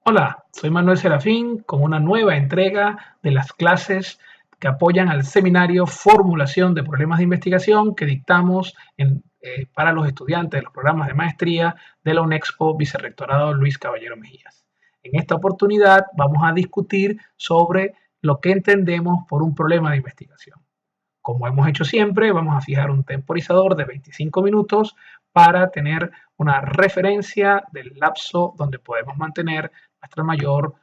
Hola, soy Manuel Serafín con una nueva entrega de las clases que apoyan al seminario Formulación de Problemas de Investigación que dictamos para los estudiantes de los programas de maestría de la UNEXPO Vicerrectorado Luis Caballero Mejías. En esta oportunidad vamos a discutir sobre lo que entendemos por un problema de investigación. Como hemos hecho siempre, vamos a fijar un temporizador de 25 minutos para tener una referencia del lapso donde podemos mantener nuestra mayor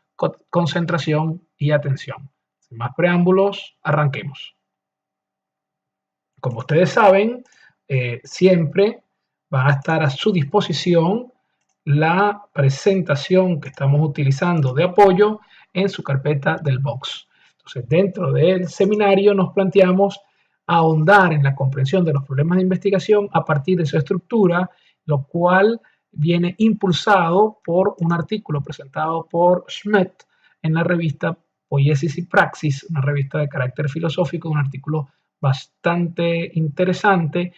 concentración y atención. Sin más preámbulos, arranquemos. Como ustedes saben, siempre va a estar a su disposición la presentación que estamos utilizando de apoyo en su carpeta del box. Entonces, dentro del seminario nos planteamos ahondar en la comprensión de los problemas de investigación a partir de su estructura, lo cual viene impulsado por un artículo presentado por Schmidt en la revista Poiesis y Praxis, una revista de carácter filosófico, un artículo bastante interesante.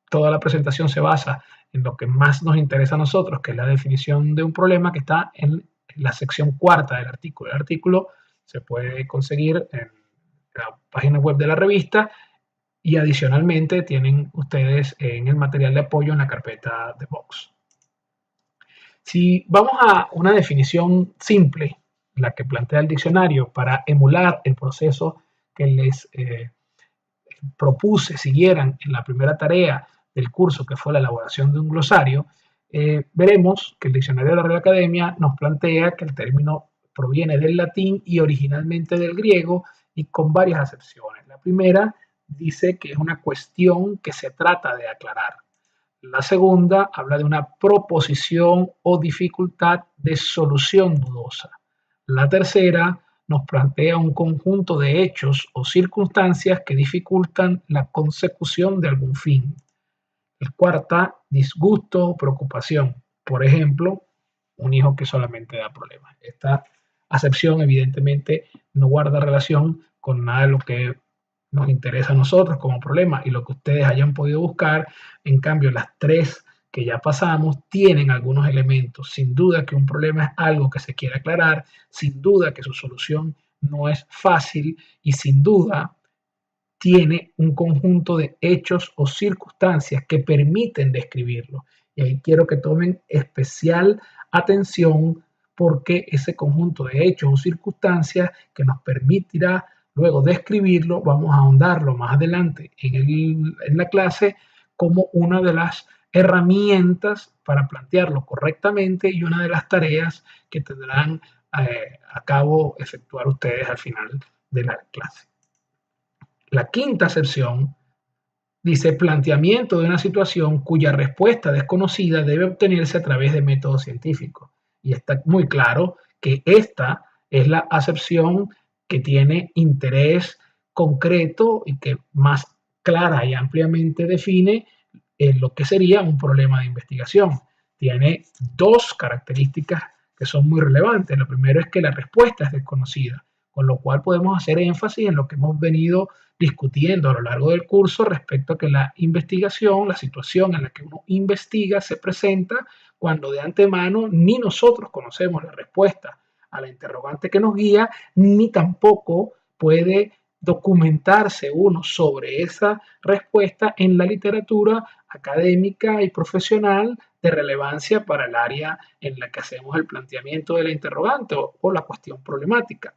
Toda la presentación se basa en lo que más nos interesa a nosotros, que es la definición de un problema que está en la sección cuarta del artículo. El artículo se puede conseguir en la página web de la revista y adicionalmente tienen ustedes en el material de apoyo en la carpeta de Box. Si vamos a una definición simple, la que plantea el diccionario, para emular el proceso que les propuse siguieran en la primera tarea del curso, que fue la elaboración de un glosario, veremos que el diccionario de la Real Academia nos plantea que el término proviene del latín y originalmente del griego y con varias acepciones. La primera dice que es una cuestión que se trata de aclarar. La segunda habla de una proposición o dificultad de solución dudosa. La tercera nos plantea un conjunto de hechos o circunstancias que dificultan la consecución de algún fin. La cuarta, disgusto o preocupación. Por ejemplo, un hijo que solamente da problemas. Esta acepción evidentemente no guarda relación con nada de lo que nos interesa a nosotros como problema y lo que ustedes hayan podido buscar. En cambio, las tres que ya pasamos tienen algunos elementos. Sin duda que un problema es algo que se quiere aclarar, sin duda que su solución no es fácil y sin duda tiene un conjunto de hechos o circunstancias que permiten describirlo. Y ahí quiero que tomen especial atención porque ese conjunto de hechos o circunstancias que nos permitirá luego describirlo, vamos a ahondarlo más adelante en la clase como una de las herramientas para plantearlo correctamente y una de las tareas que tendrán a cabo efectuar ustedes al final de la clase. La quinta acepción dice planteamiento de una situación cuya respuesta desconocida debe obtenerse a través de métodos científicos. Y está muy claro que esta es la acepción que tiene interés concreto y que más clara y ampliamente define lo que sería un problema de investigación. Tiene dos características que son muy relevantes. Lo primero es que la respuesta es desconocida, con lo cual podemos hacer énfasis en lo que hemos venido discutiendo a lo largo del curso respecto a que la investigación, la situación en la que uno investiga se presenta cuando de antemano ni nosotros conocemos la respuesta a la interrogante que nos guía, ni tampoco puede documentarse uno sobre esa respuesta en la literatura académica y profesional de relevancia para el área en la que hacemos el planteamiento de la interrogante o la cuestión problemática.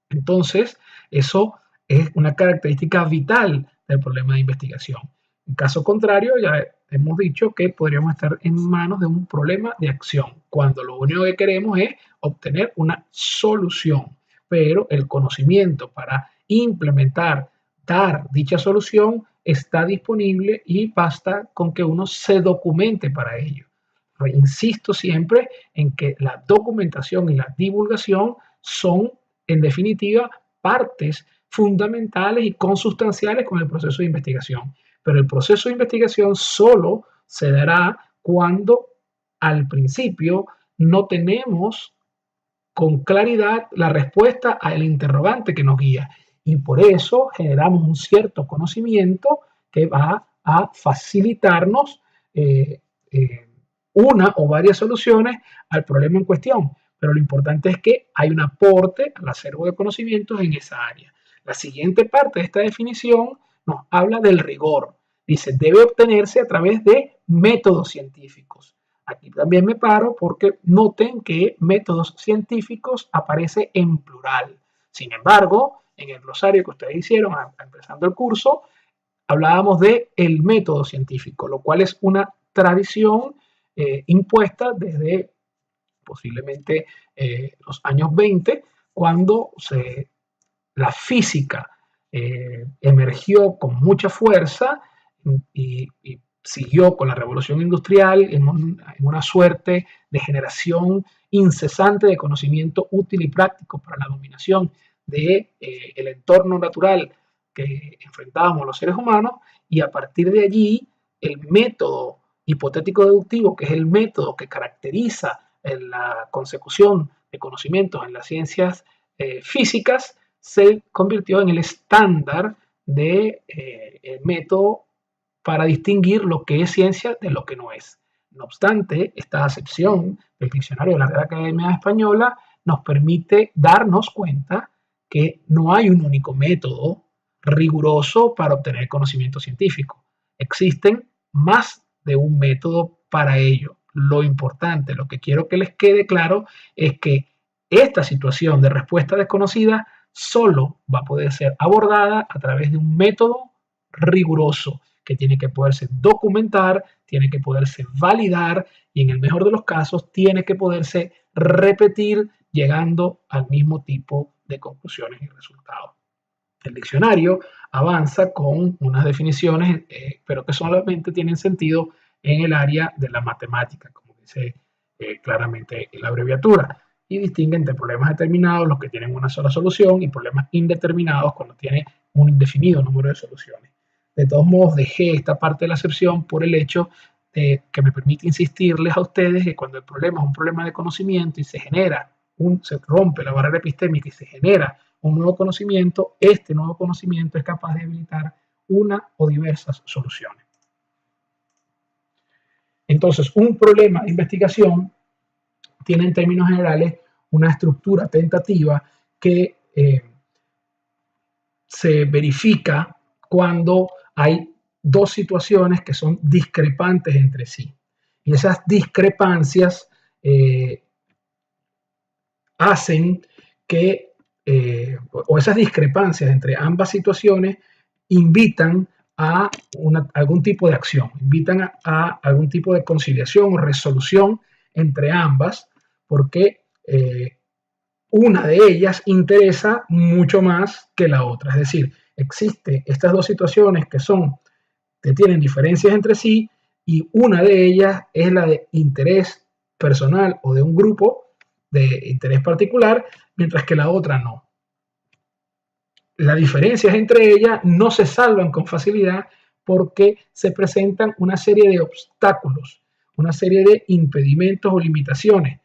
Entonces, eso es una característica vital del problema de investigación. En caso contrario, ya hemos dicho que podríamos estar en manos de un problema de acción, cuando lo único que queremos es obtener una solución, pero el conocimiento para implementar, dar dicha solución está disponible y basta con que uno se documente para ello. Insisto siempre en que la documentación y la divulgación son, en definitiva, partes fundamentales y consustanciales con el proceso de investigación. Pero el proceso de investigación solo se dará cuando al principio no tenemos con claridad la respuesta al interrogante que nos guía. Y por eso generamos un cierto conocimiento que va a facilitarnos una o varias soluciones al problema en cuestión, pero lo importante es que hay un aporte al acervo de conocimientos en esa área. La siguiente parte de esta definición nos habla del rigor. Dice, debe obtenerse a través de métodos científicos. Aquí también me paro porque noten que métodos científicos aparece en plural. Sin embargo, en el glosario que ustedes hicieron empezando el curso, hablábamos de el método científico, lo cual es una tradición impuesta desde posiblemente los años 20, cuando la física emergió con mucha fuerza y siguió con la revolución industrial en una suerte de generación incesante de conocimiento útil y práctico para la dominación del entorno natural que enfrentábamos los seres humanos, y a partir de allí el método hipotético deductivo, que es el método que caracteriza la consecución de conocimientos en las ciencias físicas, se convirtió en el estándar de el método para distinguir lo que es ciencia de lo que no es. No obstante, esta acepción del diccionario de la Real Academia Española nos permite darnos cuenta que no hay un único método riguroso para obtener conocimiento científico. Existen más de un método para ello. Lo importante, lo que quiero que les quede claro, es que esta situación de respuesta desconocida solo va a poder ser abordada a través de un método riguroso que tiene que poderse documentar, tiene que poderse validar y en el mejor de los casos tiene que poderse repetir llegando al mismo tipo de conclusiones y resultados. El diccionario avanza con unas definiciones, pero que solamente tienen sentido en el área de la matemática, como dice claramente la abreviatura, y distingue entre problemas determinados, los que tienen una sola solución, y problemas indeterminados, cuando tiene un indefinido número de soluciones. De todos modos, dejé esta parte de la acepción por el hecho de que me permite insistirles a ustedes que cuando el problema es un problema de conocimiento y se rompe la barrera epistémica y se genera un nuevo conocimiento, este nuevo conocimiento es capaz de habilitar una o diversas soluciones. Entonces, un problema de investigación tiene en términos generales una estructura tentativa que se verifica cuando hay dos situaciones que son discrepantes entre sí. Y esas discrepancias hacen que, o esas discrepancias entre ambas situaciones invitan a algún tipo de acción, invitan a algún tipo de conciliación o resolución entre ambas, porque una de ellas interesa mucho más que la otra. Es decir, existen estas dos situaciones que tienen diferencias entre sí, y una de ellas es la de interés personal o de un grupo de interés particular, mientras que la otra no. Las diferencias entre ellas no se salvan con facilidad porque se presentan una serie de obstáculos, una serie de impedimentos o limitaciones.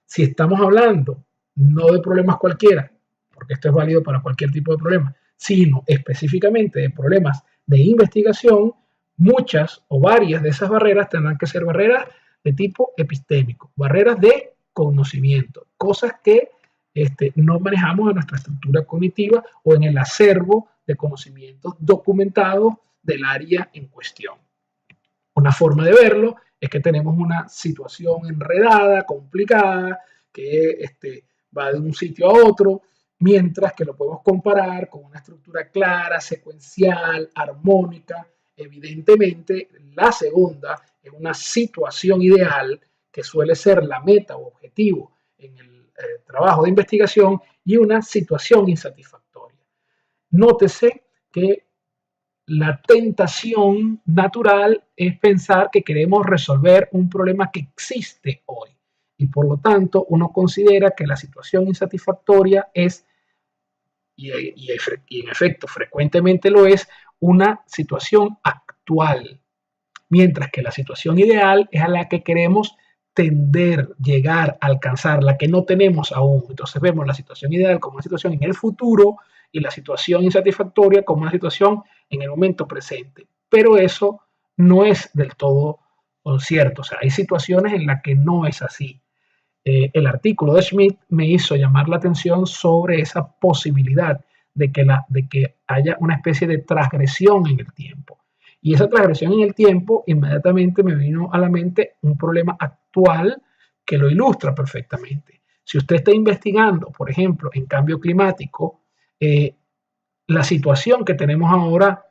Si estamos hablando no de problemas cualquiera, porque esto es válido para cualquier tipo de problema, sino específicamente de problemas de investigación, muchas o varias de esas barreras tendrán que ser barreras de tipo epistémico, barreras de conocimiento, cosas que no manejamos en nuestra estructura cognitiva o en el acervo de conocimientos documentados del área en cuestión. Una forma de verlo es que tenemos una situación enredada, complicada, que va de un sitio a otro, mientras que lo podemos comparar con una estructura clara, secuencial, armónica. Evidentemente, la segunda es una situación ideal que suele ser la meta o objetivo en el trabajo de investigación, y una situación insatisfactoria. Nótese que la tentación natural es pensar que queremos resolver un problema que existe hoy, y por lo tanto uno considera que la situación insatisfactoria es, y en efecto frecuentemente lo es, una situación actual, mientras que la situación ideal es a la que queremos tender, llegar, alcanzar, la que no tenemos aún. Entonces vemos la situación ideal como una situación en el futuro y la situación insatisfactoria como una situación en el momento presente. Pero eso no es del todo o cierto. O sea, hay situaciones en las que no es así. El artículo de Schmidt me hizo llamar la atención sobre esa posibilidad de que haya una especie de transgresión en el tiempo. Y esa transgresión en el tiempo inmediatamente me vino a la mente un problema actual que lo ilustra perfectamente. Si usted está investigando, por ejemplo, en cambio climático, la situación que tenemos ahora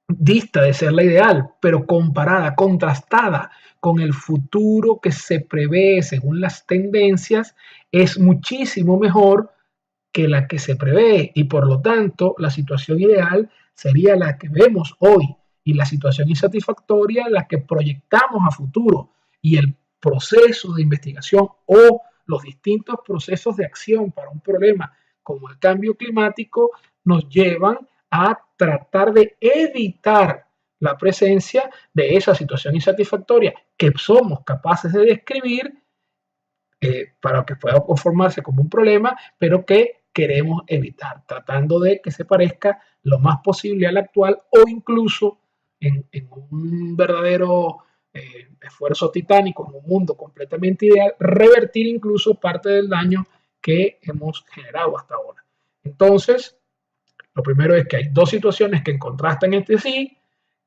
dista de ser la ideal, pero comparada, contrastada con el futuro que se prevé según las tendencias, es muchísimo mejor que la que se prevé y por lo tanto la situación ideal sería la que vemos hoy y la situación insatisfactoria la que proyectamos a futuro y el proceso de investigación o los distintos procesos de acción para un problema como el cambio climático nos llevan a tratar de evitar la presencia de esa situación insatisfactoria que somos capaces de describir para que pueda conformarse como un problema, pero que queremos evitar, tratando de que se parezca lo más posible al actual o incluso en un verdadero esfuerzo titánico, en un mundo completamente ideal, revertir incluso parte del daño que hemos generado hasta ahora. Entonces, lo primero es que hay dos situaciones que contrastan entre sí,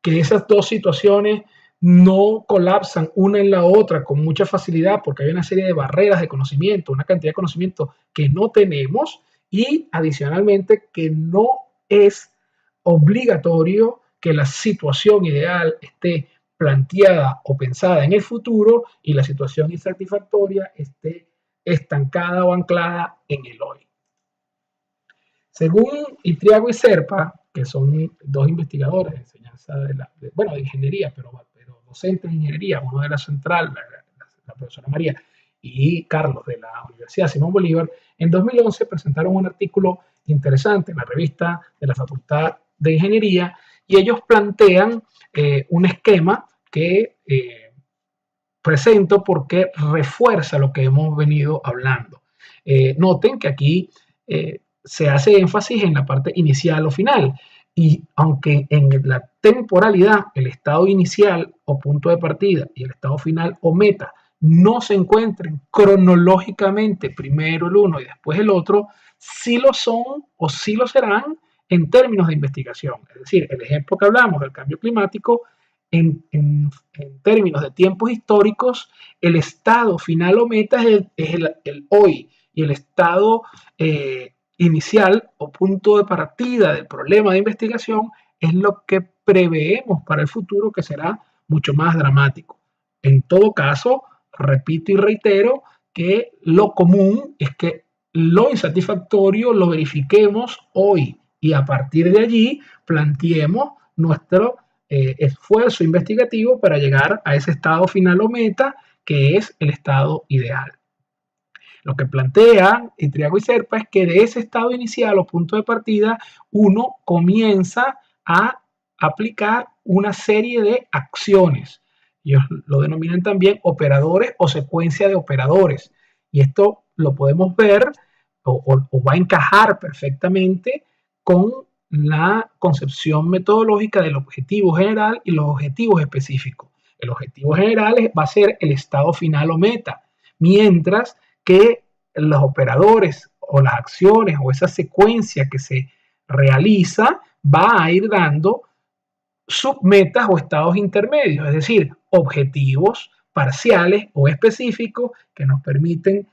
que esas dos situaciones no colapsan una en la otra con mucha facilidad porque hay una serie de barreras de conocimiento, una cantidad de conocimiento que no tenemos y adicionalmente que no es obligatorio que la situación ideal esté planteada o pensada en el futuro y la situación insatisfactoria esté estancada o anclada en el hoy. Según Itriago y Serpa, que son dos investigadores de enseñanza de ingeniería, pero docentes de ingeniería, uno de la central, la profesora María, y Carlos de la Universidad Simón Bolívar, en 2011 presentaron un artículo interesante en la revista de la Facultad de Ingeniería y ellos plantean un esquema que presento porque refuerza lo que hemos venido hablando. Noten que aquí se hace énfasis en la parte inicial o final. Y aunque en la temporalidad, el estado inicial o punto de partida y el estado final o meta no se encuentren cronológicamente primero el uno y después el otro, sí lo son o sí lo serán en términos de investigación. Es decir, el ejemplo que hablamos del cambio climático, en términos de tiempos históricos, el estado final o meta es el hoy y el estado inicial o punto de partida del problema de investigación es lo que preveemos para el futuro que será mucho más dramático. En todo caso, repito y reitero que lo común es que lo insatisfactorio lo verifiquemos hoy y a partir de allí planteemos nuestro esfuerzo investigativo para llegar a ese estado final o meta que es el estado ideal. Lo que plantea Itriago y Serpa es que de ese estado inicial o punto de partida uno comienza a aplicar una serie de acciones. Ellos lo denominan también operadores o secuencia de operadores. Y esto lo podemos ver o va a encajar perfectamente con la concepción metodológica del objetivo general y los objetivos específicos. El objetivo general va a ser el estado final o meta, mientras que los operadores o las acciones o esa secuencia que se realiza va a ir dando submetas o estados intermedios, es decir, objetivos parciales o específicos que nos permiten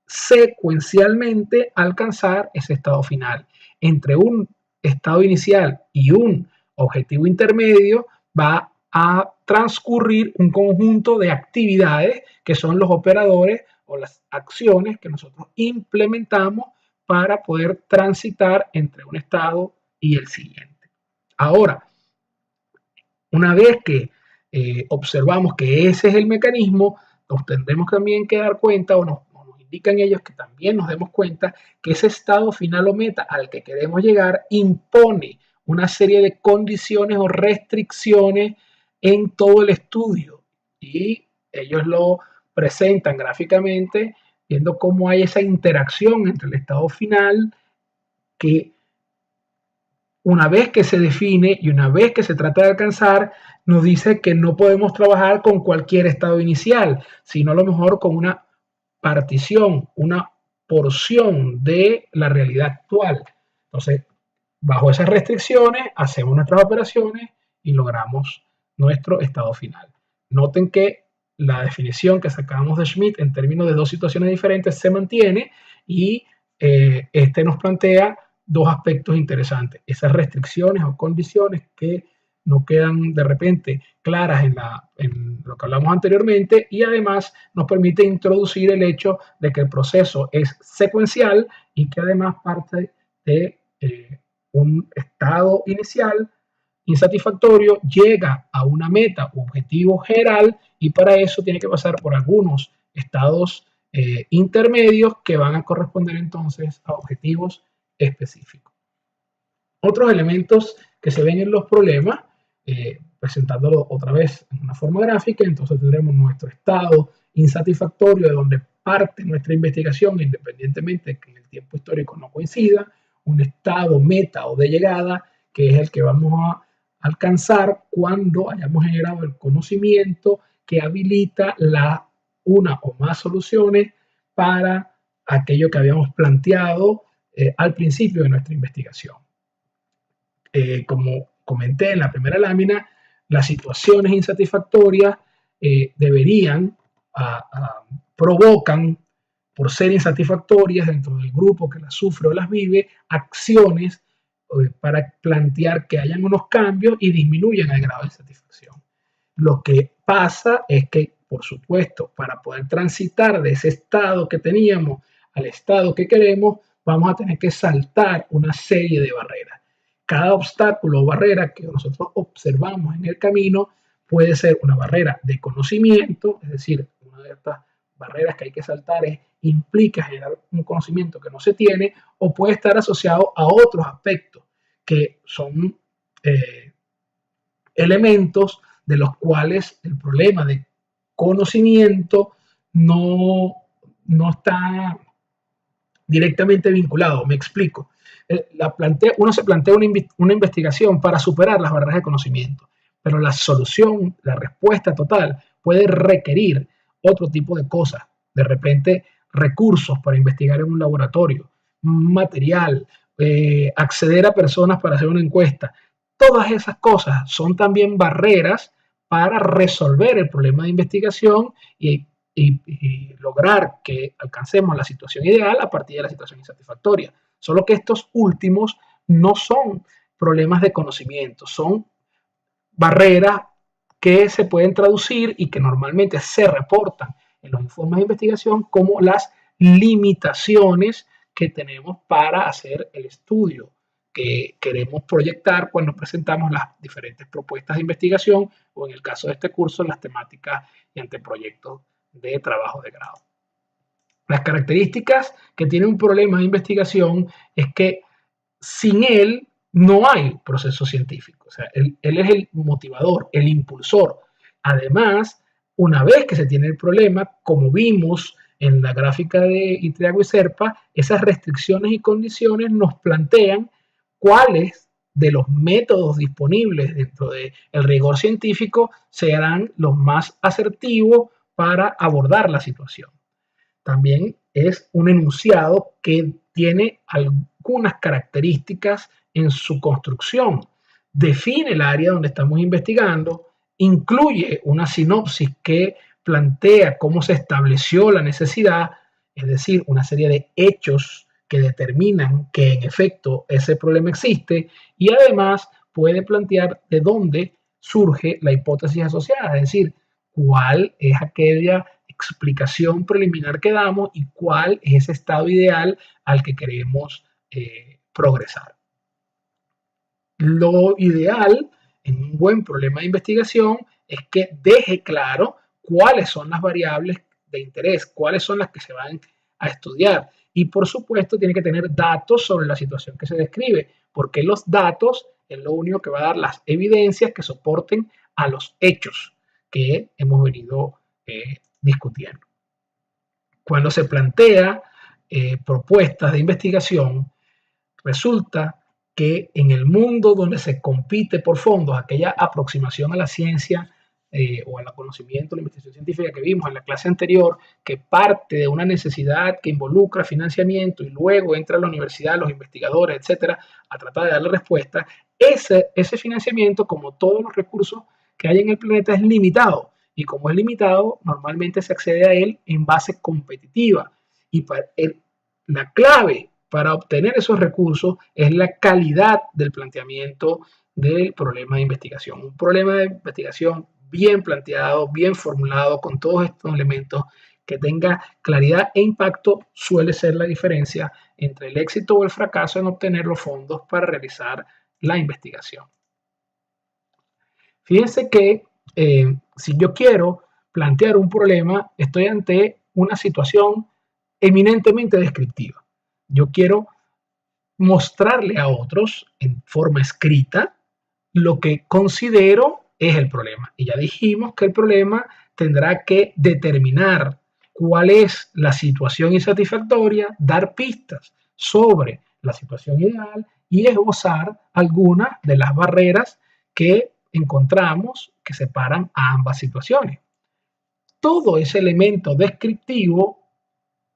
secuencialmente alcanzar ese estado final. Entre un estado inicial y un objetivo intermedio va a transcurrir un conjunto de actividades que son los operadores o las acciones que nosotros implementamos para poder transitar entre un estado y el siguiente. Ahora, una vez que observamos que ese es el mecanismo, nos tendremos también que dar cuenta o nos indican ellos que también nos demos cuenta que ese estado final o meta al que queremos llegar impone una serie de condiciones o restricciones en todo el estudio y ellos lo presentan gráficamente viendo cómo hay esa interacción entre el estado final que una vez que se define y una vez que se trata de alcanzar, nos dice que no podemos trabajar con cualquier estado inicial, sino a lo mejor con una partición, una porción de la realidad actual. Entonces, bajo esas restricciones, hacemos nuestras operaciones y logramos nuestro estado final. Noten que la definición que sacamos de Schmidt en términos de dos situaciones diferentes se mantiene y este nos plantea dos aspectos interesantes. Esas restricciones o condiciones que no quedan de repente claras en lo que hablamos anteriormente, y además nos permite introducir el hecho de que el proceso es secuencial y que además parte de un estado inicial insatisfactorio, llega a una meta u objetivo general, y para eso tiene que pasar por algunos estados intermedios que van a corresponder entonces a objetivos específicos. Otros elementos que se ven en los problemas, presentándolo otra vez en una forma gráfica, entonces tendremos nuestro estado insatisfactorio de donde parte nuestra investigación, independientemente de que en el tiempo histórico no coincida, un estado meta o de llegada, que es el que vamos a alcanzar cuando hayamos generado el conocimiento que habilita una o más soluciones para aquello que habíamos planteado al principio de nuestra investigación. Como comenté en la primera lámina, las situaciones insatisfactorias provocan, por ser insatisfactorias dentro del grupo que las sufre o las vive, acciones para plantear que hayan unos cambios y disminuyan el grado de satisfacción. Lo que pasa es que, por supuesto, para poder transitar de ese estado que teníamos al estado que queremos, vamos a tener que saltar una serie de barreras. Cada obstáculo o barrera que nosotros observamos en el camino puede ser una barrera de conocimiento, es decir, una de estas barreras que hay que saltar implica generar un conocimiento que no se tiene, o puede estar asociado a otros aspectos que son elementos de los cuales el problema de conocimiento no está directamente vinculado. Me explico. Uno se plantea una investigación para superar las barreras de conocimiento, pero la solución, la respuesta total puede requerir otro tipo de cosas. De repente, recursos para investigar en un laboratorio, material, acceder a personas para hacer una encuesta. Todas esas cosas son también barreras para resolver el problema de investigación y lograr que alcancemos la situación ideal a partir de la situación insatisfactoria. Solo que estos últimos no son problemas de conocimiento, son barreras que se pueden traducir y que normalmente se reportan en los informes de investigación como las limitaciones que tenemos para hacer el estudio que queremos proyectar cuando presentamos las diferentes propuestas de investigación, o en el caso de este curso, las temáticas y anteproyectos de trabajo de grado. Las características que tiene un problema de investigación es que sin él no hay proceso científico. O sea, él es el motivador, el impulsor. Además, una vez que se tiene el problema, como vimos en la gráfica de Itriago y Serpa, esas restricciones y condiciones nos plantean cuáles de los métodos disponibles dentro del rigor científico serán los más asertivos para abordar la situación. También es un enunciado que tiene algunas características en su construcción. Define el área donde estamos investigando, incluye una sinopsis que plantea cómo se estableció la necesidad, es decir, una serie de hechos que determinan que en efecto ese problema existe, y además puede plantear de dónde surge la hipótesis asociada, es decir, cuál es aquella explicación preliminar que damos y cuál es ese estado ideal al que queremos progresar. Lo ideal en un buen problema de investigación es que deje claro cuáles son las variables de interés, cuáles son las que se van a estudiar, y por supuesto tiene que tener datos sobre la situación que se describe, porque los datos es lo único que va a dar las evidencias que soporten a los hechos que hemos venido discutiendo. Cuando se plantea propuestas de investigación, resulta que en el mundo donde se compite por fondos, aquella aproximación a la ciencia o al conocimiento, la investigación científica que vimos en la clase anterior, que parte de una necesidad que involucra financiamiento y luego entra a la universidad, los investigadores, etcétera, a tratar de darle respuesta, ese financiamiento, como todos los recursos que hay en el planeta, es limitado. Y como es limitado, normalmente se accede a él en base competitiva. Y la clave para obtener esos recursos es la calidad del planteamiento del problema de investigación. Un problema de investigación bien planteado, bien formulado, con todos estos elementos, que tenga claridad e impacto, suele ser la diferencia entre el éxito o el fracaso en obtener los fondos para realizar la investigación. Fíjense que si yo quiero plantear un problema, estoy ante una situación eminentemente descriptiva. Yo quiero mostrarle a otros en forma escrita lo que considero es el problema. Y ya dijimos que el problema tendrá que determinar cuál es la situación insatisfactoria, dar pistas sobre la situación ideal y esbozar algunas de las barreras que encontramos que separan a ambas situaciones. Todo ese elemento descriptivo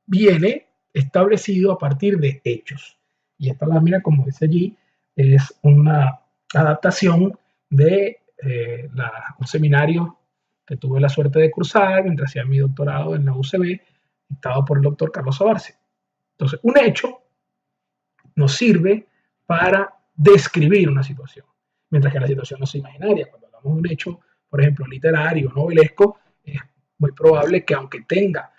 viene establecido a partir de hechos. Y esta lámina, como dice allí, es una adaptación de un seminario que tuve la suerte de cursar mientras hacía mi doctorado en la UCB, dictado por el doctor Carlos Sabarce. Entonces, un hecho nos sirve para describir una situación, mientras que la situación no es imaginaria. Cuando hablamos de un hecho, por ejemplo, literario, novelesco, es muy probable que aunque tenga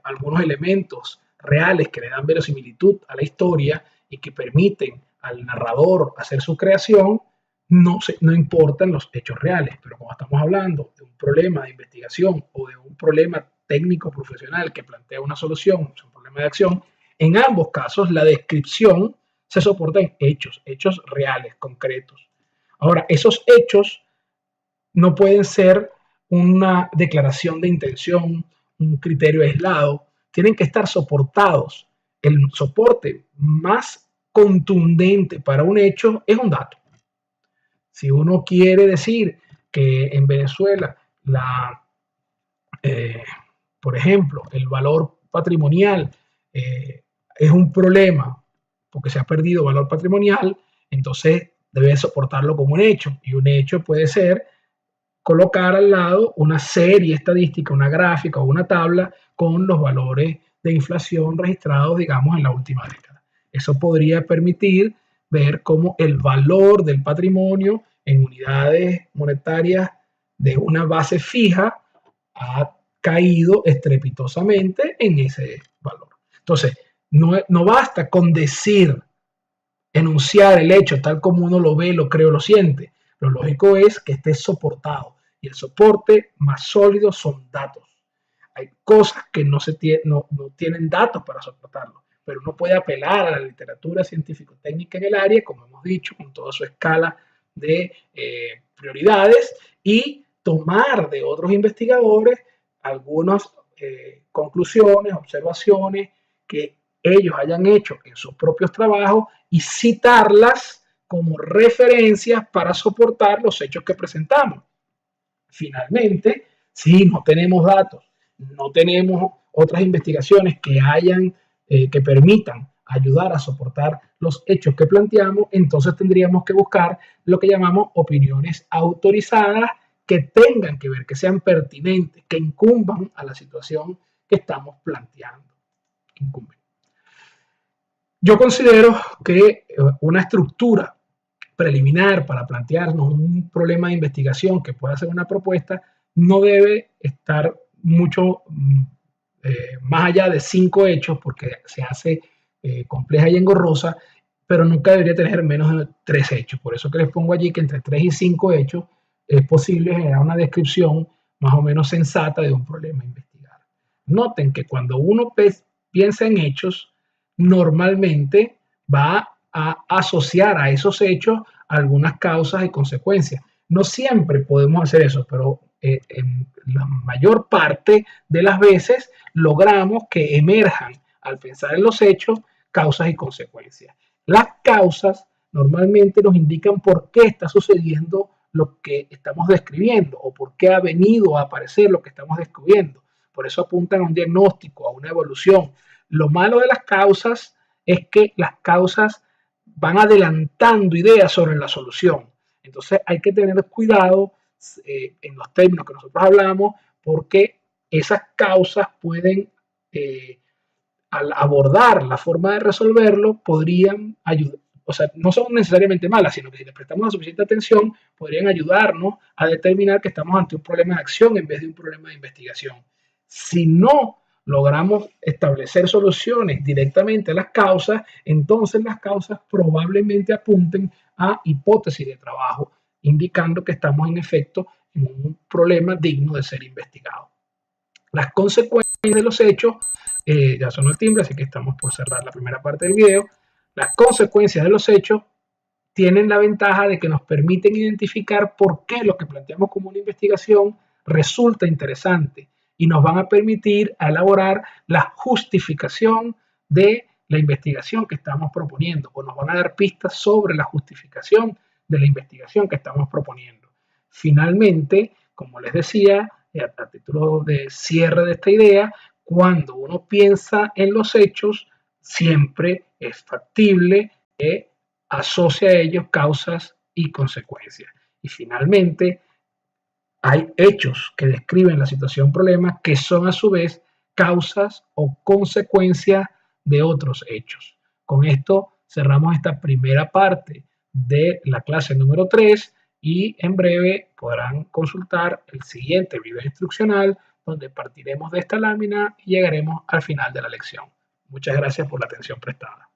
algunos elementos reales que le dan verosimilitud a la historia y que permiten al narrador hacer su creación, no importan los hechos reales. Pero cuando estamos hablando de un problema de investigación o de un problema técnico profesional que plantea una solución, un problema de acción, en ambos casos la descripción se soporta en hechos reales, concretos. Ahora, esos hechos no pueden ser una declaración de intención, un criterio aislado, tienen que estar soportados. El soporte más contundente para un hecho es un dato. Si uno quiere decir que en Venezuela, por ejemplo, el valor patrimonial es un problema porque se ha perdido valor patrimonial, entonces debe soportarlo como un hecho. Y un hecho puede ser colocar al lado una serie estadística, una gráfica o una tabla con los valores de inflación registrados, digamos, en la última década. Eso podría permitir ver cómo el valor del patrimonio en unidades monetarias de una base fija ha caído estrepitosamente en ese valor. Entonces, no basta con decir, enunciar el hecho tal como uno lo ve, lo cree o lo siente. Lo lógico es que esté soportado. Y el soporte más sólido son datos. Hay cosas que no tienen datos para soportarlo, pero uno puede apelar a la literatura científico-técnica en el área, como hemos dicho, con toda su escala de prioridades, y tomar de otros investigadores algunas conclusiones, observaciones que ellos hayan hecho en sus propios trabajos y citarlas como referencias para soportar los hechos que presentamos. Finalmente, si no tenemos datos, no tenemos otras investigaciones que permitan ayudar a soportar los hechos que planteamos, entonces tendríamos que buscar lo que llamamos opiniones autorizadas que tengan que ver, que sean pertinentes, que incumban a la situación que estamos planteando. Yo considero que una estructura preliminar para plantearnos un problema de investigación que pueda ser una propuesta no debe estar mucho más allá de 5 hechos, porque se hace compleja y engorrosa, pero nunca debería tener menos de 3 hechos. Por eso que les pongo allí que entre 3 y 5 hechos es posible generar una descripción más o menos sensata de un problema a investigar. Noten que cuando uno piensa en hechos, normalmente va a asociar a esos hechos algunas causas y consecuencias. No siempre podemos hacer eso, pero en la mayor parte de las veces logramos que emerjan, al pensar en los hechos, causas y consecuencias. Las causas normalmente nos indican por qué está sucediendo lo que estamos describiendo o por qué ha venido a aparecer lo que estamos describiendo. Por eso apuntan a un diagnóstico, a una evolución. Lo malo de las causas es que las causas van adelantando ideas sobre la solución. Entonces hay que tener cuidado en los términos que nosotros hablamos porque esas causas pueden, al abordar la forma de resolverlo, podrían ayudar. O sea, no son necesariamente malas, sino que si le prestamos la suficiente atención, podrían ayudarnos a determinar que estamos ante un problema de acción en vez de un problema de investigación. Si no logramos establecer soluciones directamente a las causas, entonces las causas probablemente apunten a hipótesis de trabajo, indicando que estamos en efecto en un problema digno de ser investigado. Las consecuencias de los hechos, ya sonó el timbre, así que estamos por cerrar la primera parte del video. Las consecuencias de los hechos tienen la ventaja de que nos permiten identificar por qué lo que planteamos como una investigación resulta interesante y nos van a permitir elaborar la justificación de la investigación que estamos proponiendo o nos van a dar pistas sobre la justificación de la investigación que estamos proponiendo. Finalmente, como les decía, a título de cierre de esta idea, cuando uno piensa en los hechos, siempre es factible que asocia a ellos causas y consecuencias. Y finalmente, hay hechos que describen la situación problema que son a su vez causas o consecuencias de otros hechos. Con esto cerramos esta primera parte de la clase número 3 y en breve podrán consultar el siguiente video instruccional donde partiremos de esta lámina y llegaremos al final de la lección. Muchas gracias por la atención prestada.